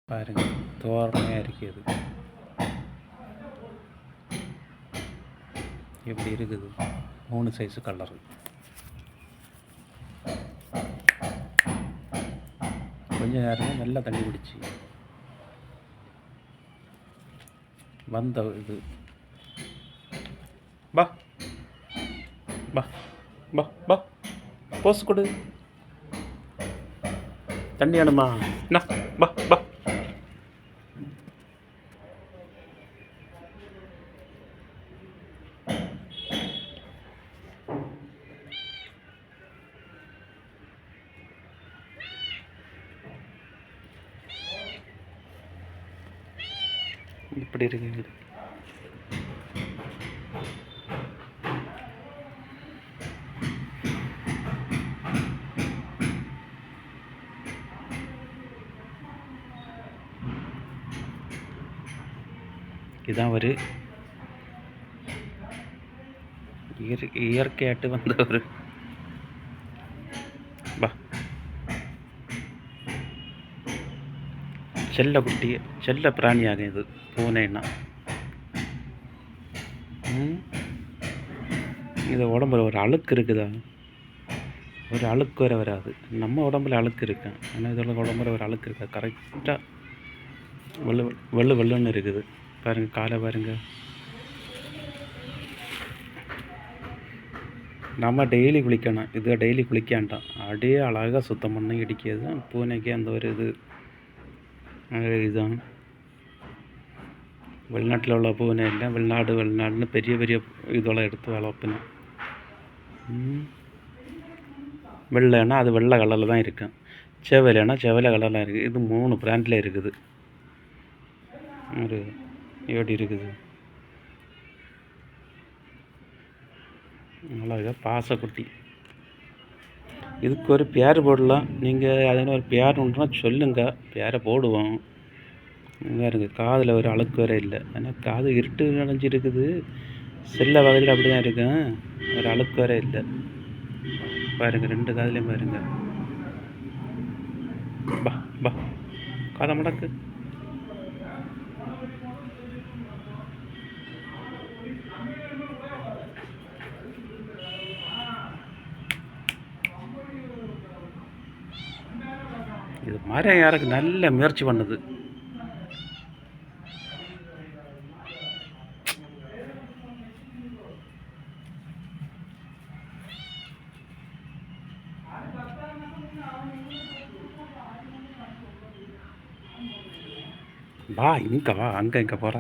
பாருங்க, தோரணையாக இருக்குது. எப்படி இருக்குது? 3 சைஸு கலரு. கொஞ்ச நேரம் நல்லா தண்ணி பிடிச்சி வந்த இது பா பா பா பா போஸ் கொடு. தண்ணி வேணுமா? என்ன பா பா. இப்படி இருக்குது. இதான் ஒரு இயற்கையாட்டு வந்த ஒரு பா செல்ல குட்டி, செல்ல பிராணியாகும் இது பூனைன்னா. இது உடம்புல ஒரு அழுக்கு இருக்குதா? ஒரு அழுக்கு வர வராது. நம்ம உடம்புல அழுக்கு இருக்கு, ஆனால் இதோட உடம்புல ஒரு அழுக்கு இருக்கா? கரெக்டாக வெள்ளுன்னு இருக்குது. பாருங்கள், காலை பாருங்கள். நம்ம டெய்லி குளிக்கணும். இதை டெய்லி குளிக்காண்டாம். அப்படியே அழகாக சுத்தம் பண்ணி இடிக்கிறது தான் பூனைக்கு அந்த ஒரு இதுதான். வெளிநாட்டில் உள்ள பூனை இல்லை, வெளிநாடுன்னு பெரிய பெரிய இதெல்லாம் எடுத்து வளர்ப்பினோம். வெள்ளைன்னா அது வெள்ளை கலரில் தான் இருக்கும். செவலைன்னா செவலை கலரில் இருக்குது. இது 3 பிராண்டில் இருக்குது. ஒரு எப்படி இருக்குது? அழகாக பாசக்குட்டி. இதுக்கு ஒரு பேர் போடலாம். நீங்கள் அதுன்னு ஒரு பேர் உண்டுனா சொல்லுங்கள், பேரை போடுவோம். இருக்குது. காதில் ஒரு அழுக்கு வேற இல்லை. ஏன்னா காது இருட்டு நனைஞ்சிருக்குது. செல்ல வகையில் அப்படி தான் இருக்கும். ஒரு அழுக்கு வேற இல்லை. பாருங்கள், 2 காதுலையும் பாருங்கள். பா பா காதை மடக்கு. இது மரம் யாருக்கு நல்ல முயற்சி பண்ணுது. வா இங்கே வா, அங்கே போகிற